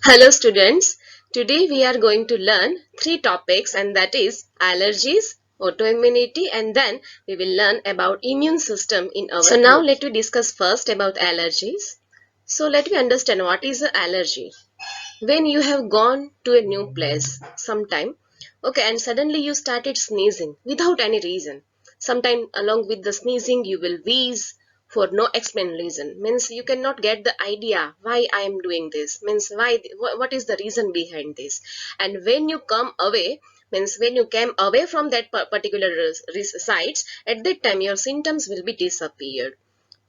Hello students, today we are going to learn three topics, and that is allergies, autoimmunity, and then we will learn about immune system in our So now let me discuss first about allergies. So let me understand what is an allergy. When you have gone to a new place sometime, okay, and suddenly you started sneezing without any reason. Sometime along with the sneezing you will wheeze for no explained reason. Means you cannot get the idea why I am doing this. Means what is the reason behind this. And when you come away, means when you came away from that particular sites, at that time your symptoms will be disappeared.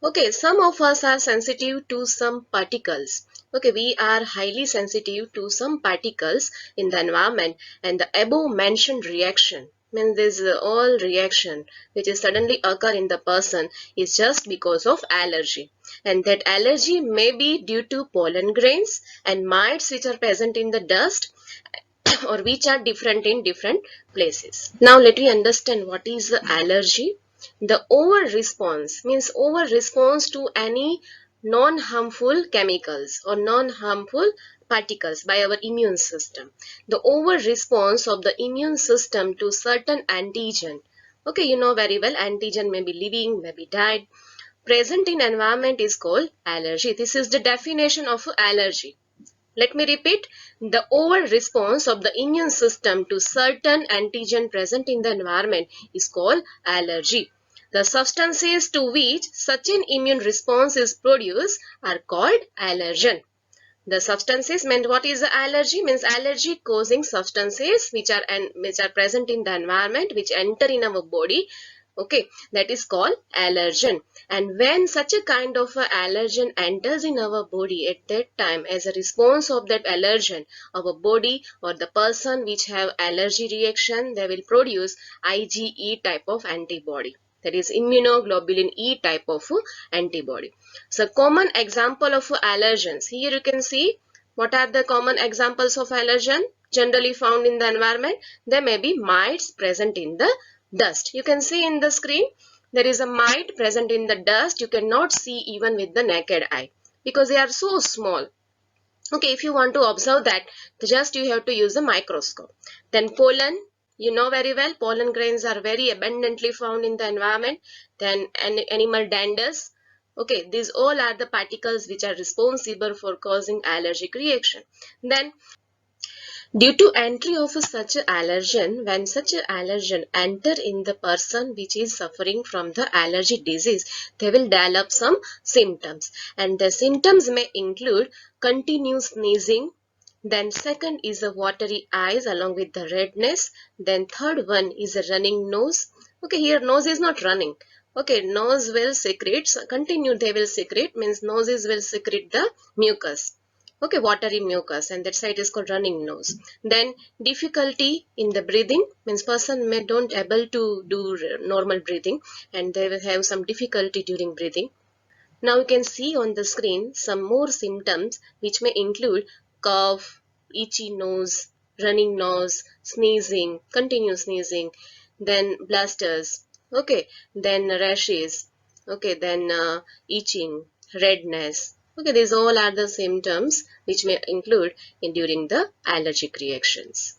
Okay, some of us are sensitive to some particles. Okay, we are highly sensitive to some particles in the environment, and the above mentioned reaction, means this all reaction which is suddenly occur in the person is just because of allergy, and that allergy may be due to pollen grains and mites which are present in the dust or which are different in different places. Now let me understand what is the allergy. The over response means over response to any non-harmful chemicals or non-harmful particles by our immune system. The over response of the immune system to certain antigen. Okay, you know very well antigen may be living, may be dead. Present in environment is called allergy. This is the definition of allergy. Let me repeat, the over response of the immune system to certain antigen present in the environment is called allergy. The substances to which such an immune response is produced are called allergen. The substances meant what is the allergy? Means allergy causing substances which are present in the environment, which enter in our body. Okay, that is called allergen. And when such a kind of a allergen enters in our body, at that time as a response of that allergen, our body or the person which have allergy reaction, they will produce IgE type of antibody, that is immunoglobulin E type of antibody. So common example of allergens, here you can see what are the common examples of allergen generally found in the environment. There may be mites present in the dust. You can see in the screen there is a mite present in the dust. You cannot see even with the naked eye because they are so small. Okay, if you want to observe that, just you have to use a microscope. Then pollen, you know very well, pollen grains are very abundantly found in the environment. Then animal danders. Okay, these all are the particles which are responsible for causing allergic reaction. Then due to entry of such an allergen, when such an allergen enter in the person which is suffering from the allergy disease, they will develop some symptoms. And the symptoms may include continuous sneezing. Then second is the watery eyes along with the redness. Then third one is a running nose. Okay, here nose is not running. Okay, nose will secrete, so continue they will secrete, means noses will secrete the mucus. Okay, watery mucus, and that side is called running nose. Then difficulty in the breathing, means person may don't able to do normal breathing and they will have some difficulty during breathing. Now you can see on the screen some more symptoms which may include cough, itchy nose, running nose, sneezing, continuous sneezing, then blasters, okay, then rashes, okay, then itching, redness. Okay, these all are the symptoms which may include in during the allergic reactions.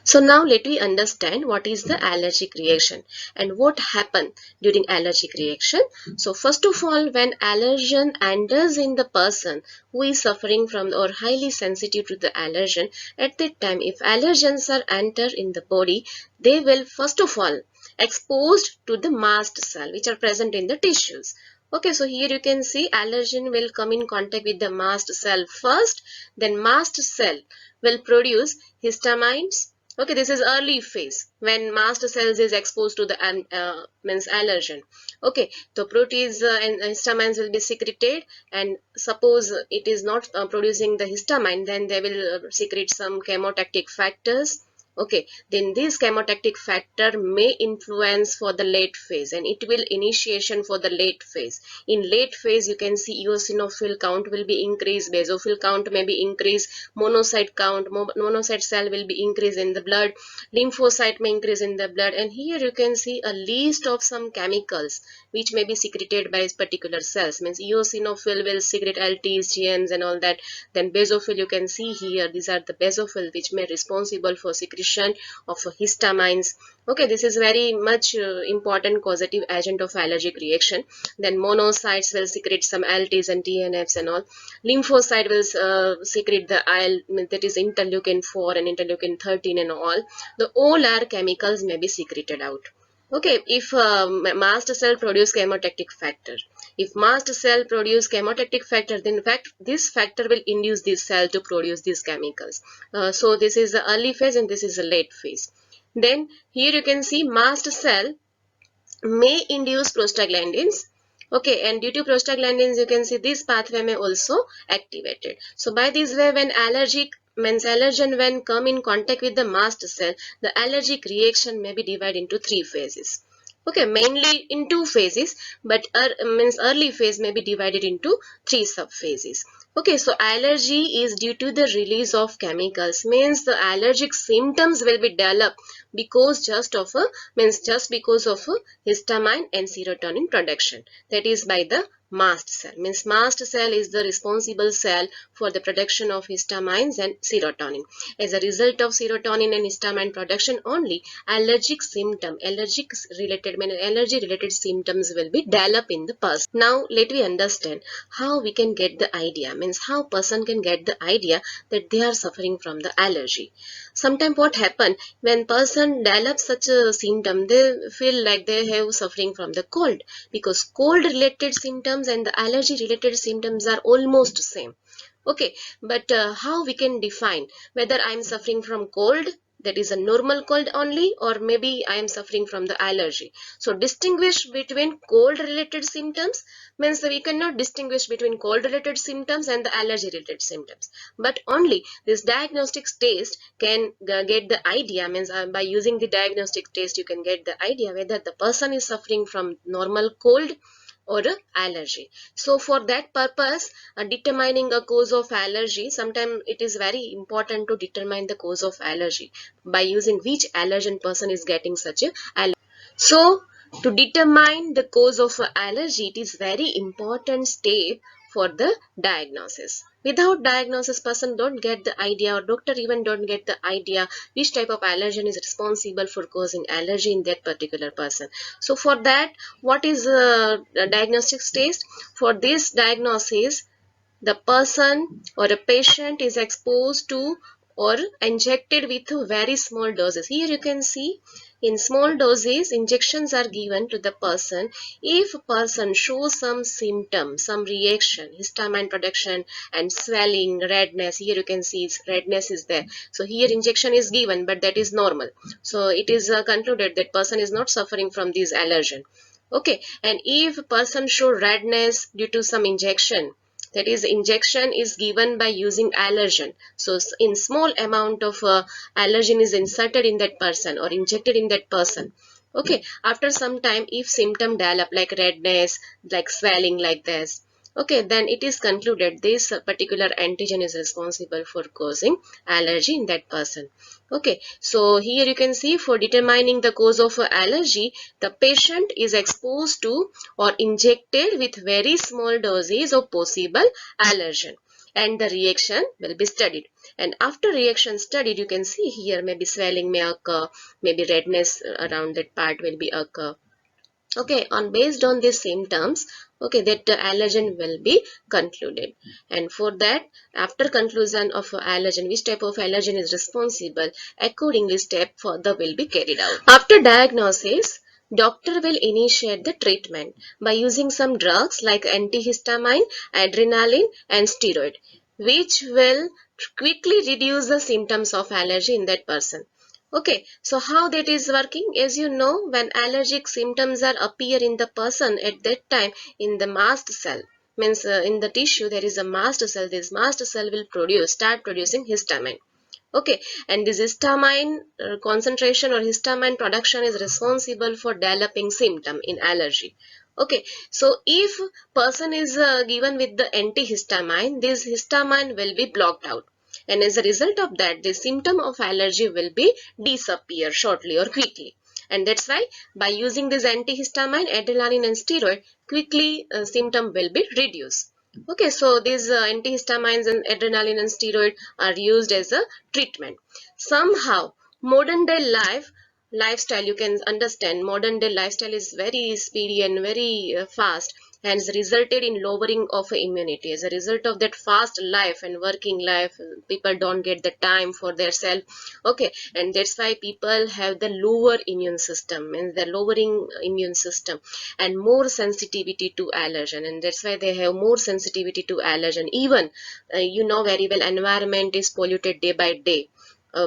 So now let me understand what is the allergic reaction and what happen during allergic reaction. So first of all, when allergen enters in the person who is suffering from or highly sensitive to the allergen, at that time if allergens are enter in the body, they will first of all exposed to the mast cell which are present in the tissues. Okay, so here you can see allergen will come in contact with the mast cell first, then mast cell will produce histamines. Okay, this is early phase when mast cells is exposed to the means allergen. Okay, so proteins and histamines will be secreted, and suppose it is not producing the histamine, then they will secrete some chemotactic factors. Okay, then this chemotactic factor may influence for the late phase, and it will initiation for the late phase. In late phase, you can see eosinophil count will be increased, basophil count may be increased, monocyte count, monocyte cell will be increased in the blood, lymphocyte may increase in the blood, and here you can see a list of some chemicals which may be secreted by particular cells. Means eosinophil will secrete LTs, GNs and all that. Then basophil, you can see here, these are the basophil which may responsible for secretion of histamines. Okay, this is very much important causative agent of allergic reaction. Then monocytes will secrete some LTs and TNFs and all. Lymphocyte will secrete the IL, that is interleukin 4 and interleukin 13 and all. The all are chemicals may be secreted out. Okay, if mast cell produce chemotactic factor, if mast cell produce chemotactic factor, then in fact this factor will induce this cell to produce these chemicals. So this is the early phase and this is the late phase. Then here you can see mast cell may induce prostaglandins. Okay, and due to prostaglandins, you can see this pathway may also activated. So by this way, when allergen when come in contact with the mast cell, the allergic reaction may be divided into 3 phases. Okay, mainly in 2 phases, but early phase may be divided into 3 subphases. Okay, so allergy is due to the release of chemicals, means the allergic symptoms will be developed because just because of histamine and serotonin production, that is by the mast cell. Means mast cell is the responsible cell for the production of histamines and serotonin. As a result of serotonin and histamine production only, allergy related symptoms will be developed in the person. Now let me understand how we can get the idea, means how person can get the idea that they are suffering from the allergy. Sometimes what happen, when person develops such a symptom, they feel like they have suffering from the cold, because cold related symptoms and the allergy related symptoms are almost same. Okay, but how we can define whether I am suffering from cold, that is a normal cold only, or maybe I am suffering from the allergy. So distinguish between cold related symptoms, means we cannot distinguish between cold related symptoms and the allergy related symptoms, but only this diagnostic test can get the idea, means by using the diagnostic test you can get the idea whether the person is suffering from normal cold or allergy. So for that purpose, determining a cause of allergy, sometimes it is very important to determine the cause of allergy by using which allergen person is getting such a allergy. So to determine the cause of allergy, it is very important step for the diagnosis. Without diagnosis, person don't get the idea, or doctor even don't get the idea which type of allergen is responsible for causing allergy in that particular person. So for that, what is a diagnostic test? For this diagnosis, the person or a patient is exposed to or injected with very small doses. Here you can see in small doses injections are given to the person. If a person shows some symptom, some reaction, histamine production and swelling, redness, here you can see redness is there. So here injection is given, but that is normal. So it is concluded that person is not suffering from this allergen. Okay, and if a person show redness due to some injection, that is injection is given by using allergen. So in small amount of allergen is inserted in that person or injected in that person. Okay, after some time if symptom develop like redness, like swelling like this, okay, then it is concluded this particular antigen is responsible for causing allergy in that person. Okay, so here you can see for determining the cause of allergy, the patient is exposed to or injected with very small doses of possible allergen, and the reaction will be studied. And after reaction studied, you can see here maybe swelling may occur, maybe redness around that part will be occur. Okay, on based on these symptoms, okay, that the allergen will be concluded. And for that, after conclusion of allergen, which type of allergen is responsible, accordingly step further will be carried out. After diagnosis, doctor will initiate the treatment by using some drugs like antihistamine, adrenaline and steroid, which will quickly reduce the symptoms of allergy in that person. Okay, so how that is working? As you know, when allergic symptoms are appear in the person at that time, in the mast cell, means in the tissue there is a mast cell. This mast cell will start producing histamine. Okay, and this histamine concentration or histamine production is responsible for developing symptom in allergy. Okay, so if person is given with the antihistamine, this histamine will be blocked out, and as a result of that, the symptom of allergy will be disappear shortly or quickly. and that's why by using this antihistamine, adrenaline and steroid, quickly symptom will be reduced. Okay, so these antihistamines and adrenaline and steroid are used as a treatment. Somehow modern day lifestyle, you can understand, modern day lifestyle is very speedy and very fast, and has resulted in lowering of immunity. As a result of that fast life and working life, people don't get the time for their self. Okay, and that's why people have the lower immune system, means the lowering immune system, and more sensitivity to allergen, and that's why they have more sensitivity to allergen. Even you know very well, environment is polluted day by day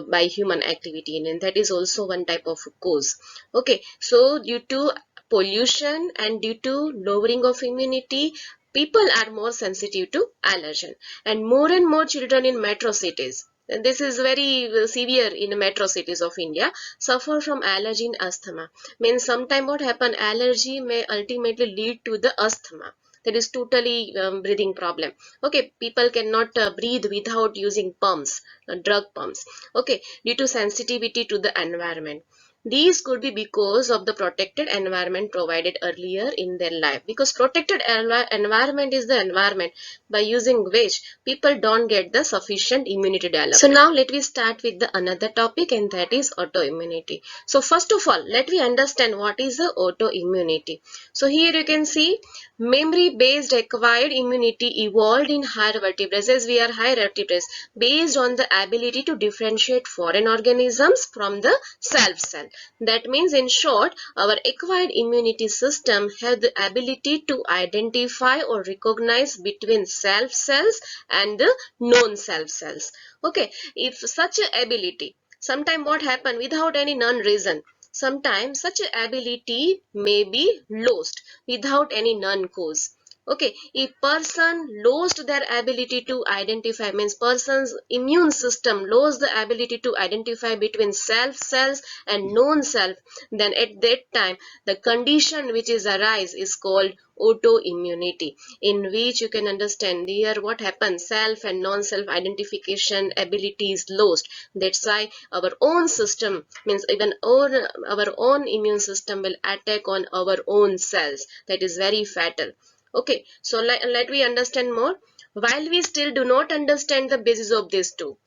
by human activity, and that is also one type of cause. Okay, so due to pollution and due to lowering of immunity, people are more sensitive to allergen, and more children in metro cities, and this is very severe in metro cities of India, suffer from allergy and asthma. Means sometime what happen, allergy may ultimately lead to the asthma, that is totally breathing problem. Okay, people cannot breathe without using pumps, drug pumps. Okay, due to sensitivity to the environment. These could be because of the protected environment provided earlier in their life, because protected environment is the environment by using which people don't get the sufficient immunity development. So now let me start with the another topic, and that is autoimmunity. So first of all, let me understand what is the autoimmunity. So here you can see memory based acquired immunity evolved in higher vertebrates, as we are higher vertebrates, based on the ability to differentiate foreign organisms from the self cell. That means, in short, our acquired immunity system has the ability to identify or recognize between self cells and the non-self cells. Okay, if such a ability, sometime what happen without any known reason, sometimes such ability may be lost without any known cause. Okay, if person lost their ability to identify, means person's immune system lost the ability to identify between self cells and known self, then at that time the condition which is arise is called autoimmunity, in which you can understand here what happens, self and non-self identification ability is lost. That's why our own system, means even our own immune system will attack on our own cells. That is very fatal. Okay, so let me understand more. While we still do not understand the basis of these two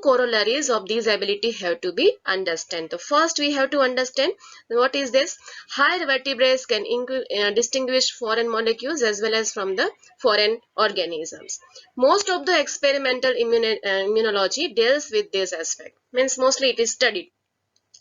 corollaries of these ability have to be understood. So first we have to understand what is this. Higher vertebrates can distinguish foreign molecules as well as from the foreign organisms. Most of the experimental immunology deals with this aspect, means mostly it is studied.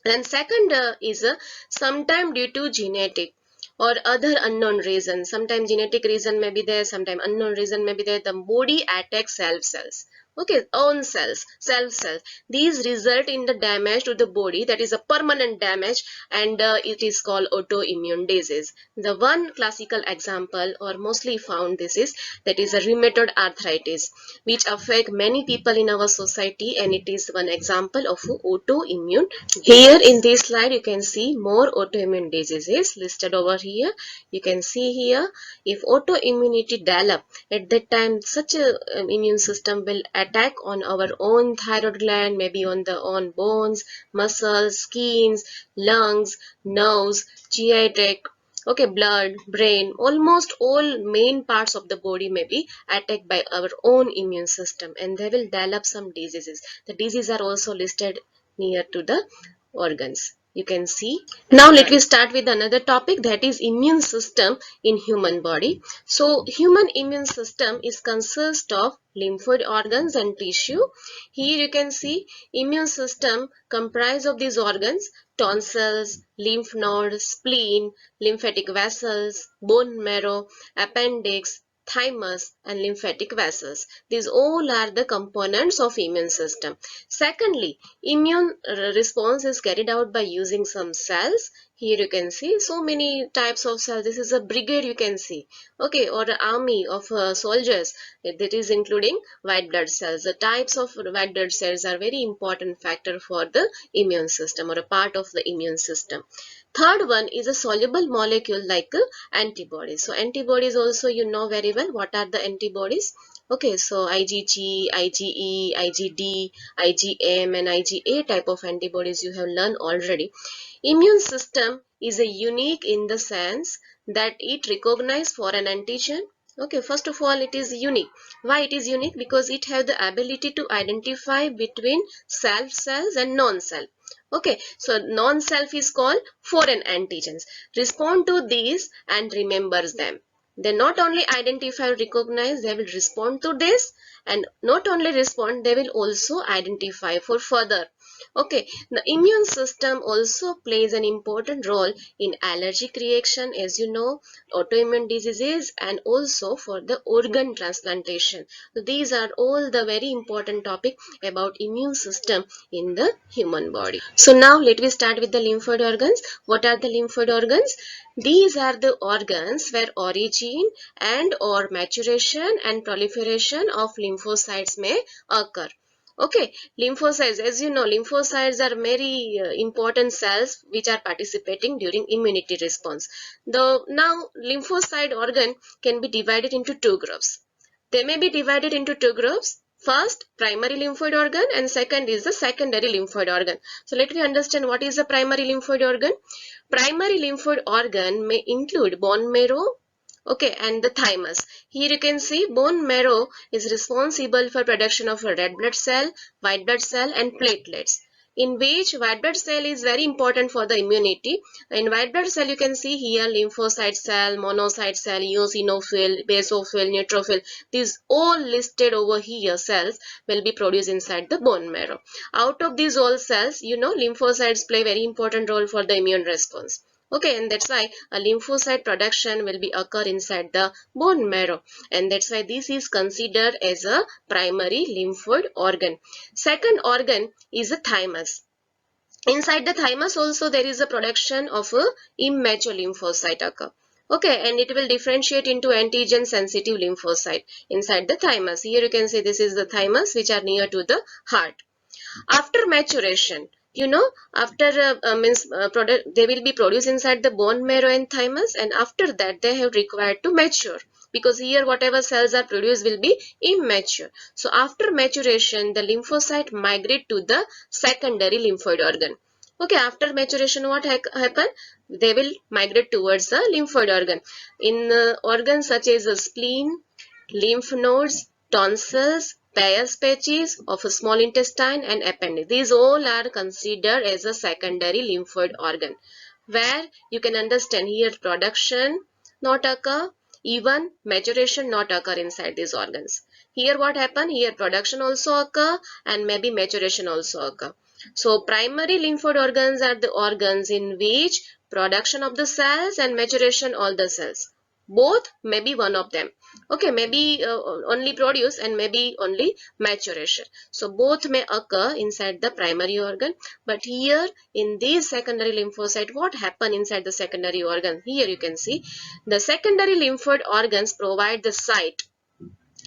And second is sometime due to genetic or other unknown reason. Sometimes genetic reason may be there, sometimes unknown reason may be there. The body attacks self cells. Okay, own cells, self cells. These result in the damage to the body, that is a permanent damage, and it is called autoimmune disease. The one classical example or mostly found disease, that is a rheumatoid arthritis, which affect many people in our society, and it is one example of autoimmune. Here in this slide you can see more autoimmune diseases listed over here. You can see here, if autoimmunity develop, at that time such a immune system will attack on our own thyroid gland, maybe on the own bones, muscles, skins, lungs, nerves, GI tract. Okay, blood, brain, almost all main parts of the body may be attacked by our own immune system, and they will develop some diseases. The diseases are also listed near to the organs. You can see. Now let me start with another topic, that is immune system in human body. So human immune system is consist of lymphoid organs and tissue. Here you can see immune system comprise of these organs: tonsils, lymph nodes, spleen, lymphatic vessels, bone marrow, appendix, thymus and lymphatic vessels. These all are the components of immune system. Secondly, immune response is carried out by using some cells. Here you can see so many types of cells. This is a brigade you can see. Okay, or an army of soldiers. That is including white blood cells. The types of white blood cells are very important factor for the immune system or a part of the immune system. Third one is a soluble molecule like antibodies. So antibodies also you know very well. What are the antibodies? Okay, so IgG, IgE, IgD, IgM and IgA type of antibodies you have learned already. Immune system is a unique in the sense that it recognizes foreign antigen. Okay, first of all, it is unique. Why it is unique? Because it has the ability to identify between self cells and non-self. Okay, so non-self is called foreign antigens. Respond to these and remembers them. They not only identify or recognize, they will respond to this, and not only respond, they will also identify for further. Okay, the immune system also plays an important role in allergic reaction, as you know, autoimmune diseases, and also for the organ transplantation. So these are all the very important topic about immune system in the human body. So now let me start with the lymphoid organs. What are the lymphoid organs? These are the organs where origin and or maturation and proliferation of lymphocytes may occur. Okay, lymphocytes, as you know, lymphocytes are very important cells which are participating during immunity response. Now lymphocyte organ can be divided into two groups. They may be divided into two groups. First, primary lymphoid organ, and second is the secondary lymphoid organ. So let me understand what is the primary lymphoid organ. Primary lymphoid organ may include bone marrow, okay, and the thymus. Here you can see bone marrow is responsible for production of a red blood cell, white blood cell and platelets, in which white blood cell is very important for the immunity. In white blood cell you can see here lymphocyte cell, monocyte cell, eosinophil, basophil, neutrophil. These all listed over here cells will be produced inside the bone marrow. Out of these all cells, you know, lymphocytes play very important role for the immune response. Okay, and that's why a lymphocyte production will be occur inside the bone marrow, and that's why this is considered as a primary lymphoid organ. Second organ is the thymus. Inside the thymus also there is a production of a immature lymphocyte occur. Okay, and it will differentiate into antigen sensitive lymphocyte inside the thymus. Here you can see this is the thymus which are near to the heart. After maturation, you know, after product, they will be produced inside the bone marrow and thymus, and after that they have required to mature, because here whatever cells are produced will be immature. So after maturation the lymphocyte migrate to the secondary lymphoid organ. Okay, after maturation what happen? They will migrate towards the lymphoid organ. In organs such as the spleen, lymph nodes, tonsils, Peyer's patches of a small intestine and appendix. These all are considered as a secondary lymphoid organ, where you can understand here production not occur, even maturation not occur inside these organs. Here what happen? Here production also occur and maybe maturation also occur. So primary lymphoid organs are the organs in which production of the cells and maturation all the cells. Both may be one of them. Okay, maybe only produce and maybe only maturation. So both may occur inside the primary organ. But here in these secondary lymphocyte, what happen inside the secondary organ? Here you can see the secondary lymphoid organs provide the site.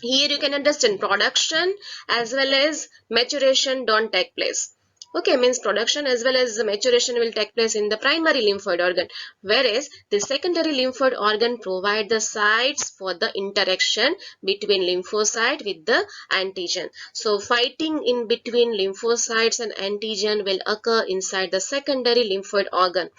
Here you can understand production as well as maturation don't take place. Okay, means production as well as the maturation will take place in the primary lymphoid organ, whereas the secondary lymphoid organ provide the sites for the interaction between lymphocyte with the antigen. So fighting in between lymphocytes and antigen will occur inside the secondary lymphoid organ,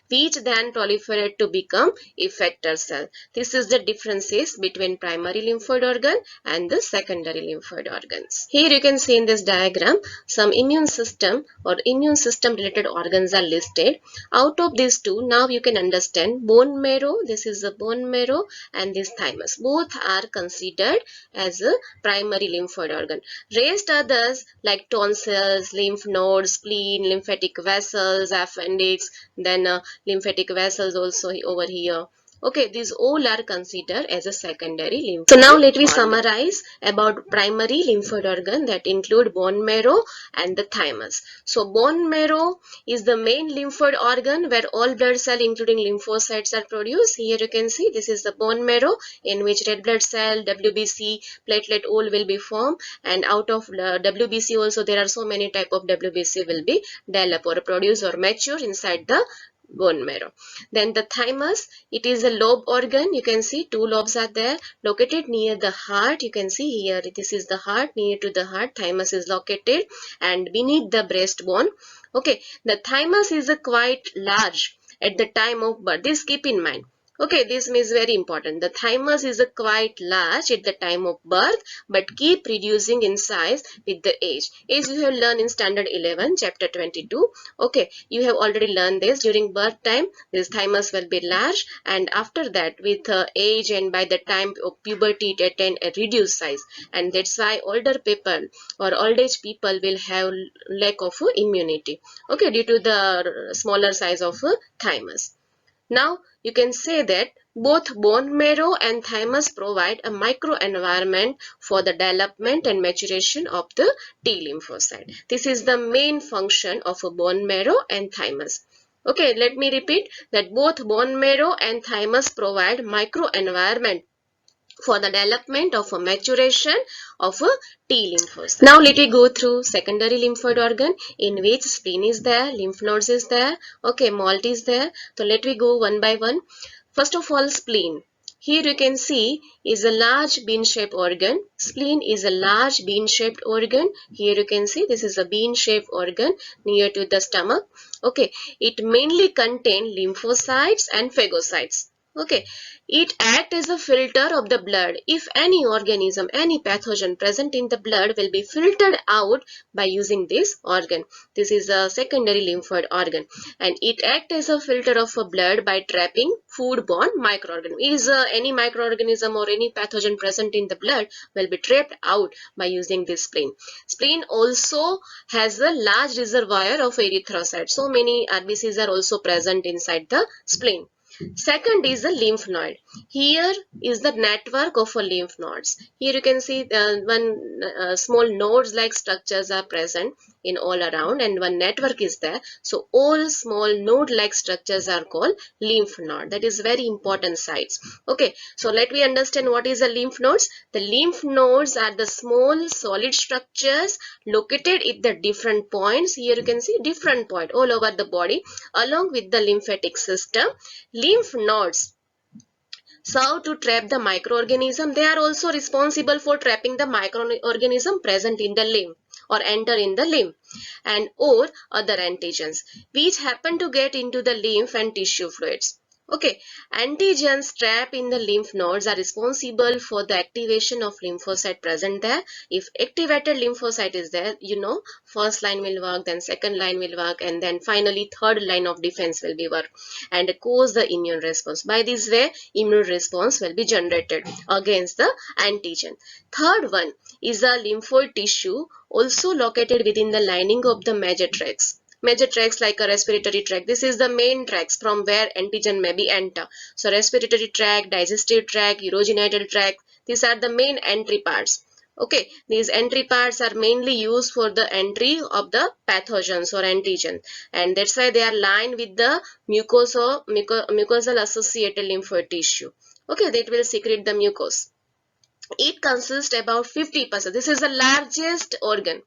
which then proliferate to become effector cell. This is the differences between primary lymphoid organ and the secondary lymphoid organs. Here you can see in this diagram some immune system or immune system related organs are listed. Out of these two, now you can understand bone marrow, this is the bone marrow, and this thymus. Both are considered as a primary lymphoid organ. Rest others like tonsils, lymph nodes, spleen, lymphatic vessels, appendix, then lymphatic vessels also over here. Okay, these all are considered as a secondary lymphoid. So now let me summarize about primary lymphoid organ that include bone marrow and the thymus. So bone marrow is the main lymphoid organ where all blood cells including lymphocytes are produced. Here you can see this is the bone marrow in which red blood cell, WBC, platelet all will be formed, and out of WBC also there are so many type of WBC will be developed or produced or mature inside the bone marrow. Then the thymus, it is a lobe organ. You can see two lobes are there located near the heart. You can see here, this is the heart. Near to the heart, thymus is located and beneath the breastbone. Okay, the thymus is a quite large at the time of birth. This keep in mind. Okay, this is very important. The thymus is a quite large at the time of birth but keep reducing in size with the age. As you have learned in standard 11 chapter 22. Okay, you have already learned this. During birth time this thymus will be large, and after that with age and by the time of puberty it attain a reduced size, and that's why older people or old age people will have lack of immunity, okay, due to the smaller size of thymus. Now you can say that both bone marrow and thymus provide a microenvironment for the development and maturation of the T lymphocyte. This is the main function of a bone marrow and thymus. Okay, let me repeat that both bone marrow and thymus provide microenvironment for the development of a maturation of a T lymphocyte. Now let me go through secondary lymphoid organ in which spleen is there, lymph nodes is there, okay, MALT is there. So let me go one by one. First of all, spleen. Here you can see is a large bean-shaped organ. Spleen is a large bean-shaped organ. Here you can see this is a bean-shaped organ near to the stomach. Okay, it mainly contains lymphocytes and phagocytes. Okay, it acts as a filter of the blood. If any organism, any pathogen present in the blood will be filtered out by using this organ. This is a secondary lymphoid organ, and it acts as a filter of a blood by trapping foodborne microorganism. Is any microorganism or any pathogen present in the blood will be trapped out by using this spleen. Spleen also has a large reservoir of erythrocytes. So many RBCs are also present inside the spleen. Second is the lymph node. Here is the network of lymph nodes. Here you can see one small nodes like structures are present in all around, and one network is there. So all small node like structures are called lymph node. That is very important sites. Okay, so let me understand what is the lymph nodes. The lymph nodes are the small solid structures located at the different points. Here you can see different point all over the body along with the lymphatic system. Lymph nodes serve to trap the microorganism. They are also responsible for trapping the microorganism present in the lymph or enter in the lymph and or other antigens which happen to get into the lymph and tissue fluids. Okay, antigens trapped in the lymph nodes are responsible for the activation of lymphocyte present there. If activated lymphocyte is there, you know, first line will work, then second line will work, and then finally third line of defense will be work and cause the immune response. By this way, immune response will be generated against the antigen. Third one is a lymphoid tissue also located within the lining of the major tracts. Major tracts like a respiratory tract. This is the main tracts from where antigen may be enter. So respiratory tract, digestive tract, urogenital tract, these are the main entry parts. Okay, these entry parts are mainly used for the entry of the pathogens or antigen, and that's why they are lined with the mucosal associated lymphoid tissue. Okay, that will secrete the mucus. It consists about 50%. This is the largest organ.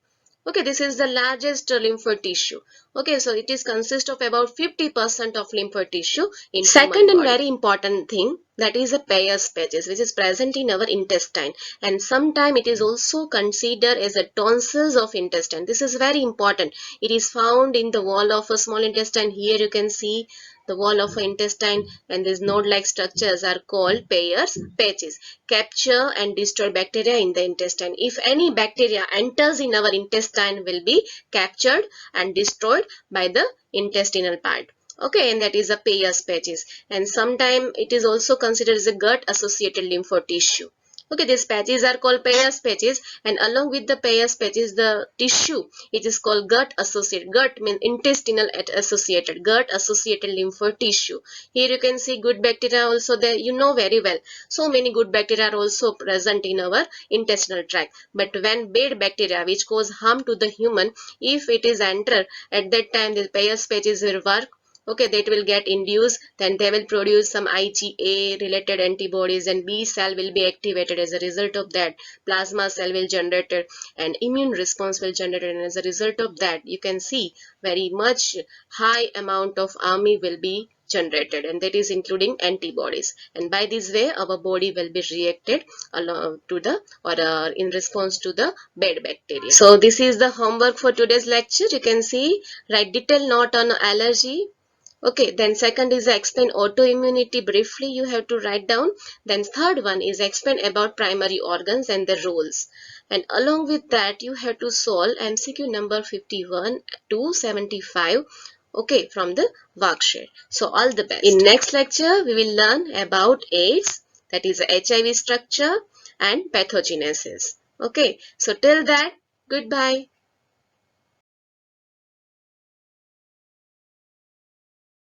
Okay, this is the largest lymphoid tissue. Okay, so it is consist of about 50% of lymphoid tissue in second and very important thing, that is a Peyer's patches, which is present in our intestine, and sometimes it is also considered as a tonsils of intestine. This is very important. It is found in the wall of a small intestine. Here you can see the wall of intestine, and these node-like structures are called Peyer's patches. Capture and destroy bacteria in the intestine. If any bacteria enters in our intestine, will be captured and destroyed by the intestinal part. Okay, and that is a Peyer's patches. And sometimes it is also considered as a gut-associated lymphoid tissue. Okay, these patches are called Peyer's patches, and along with the Peyer's patches, the tissue, it is called gut associated. Gut means intestinal associated, gut associated lymphoid tissue. Here you can see good bacteria also there, you know very well. So many good bacteria are also present in our intestinal tract. But when bad bacteria which cause harm to the human, if it is entered, at that time the Peyer's patches will work Okay, that will get induced, then they will produce some IgA related antibodies, and B cell will be activated. As a result of that, plasma cell will generate and immune response will generate, and as a result of that, you can see very much high amount of army will be generated, and that is including antibodies, and by this way our body will be reacted along to the or in response to the bad bacteria. So this is the homework for today's lecture. You can see, write detailed note on allergy. Okay, then second is explain autoimmunity briefly, you have to write down. Then third one is explain about primary organs and their roles. And along with that, you have to solve MCQ number 51 to 75, okay, from the worksheet. So all the best. In next lecture, we will learn about AIDS, that is HIV structure and pathogenesis. Okay, so till that, goodbye.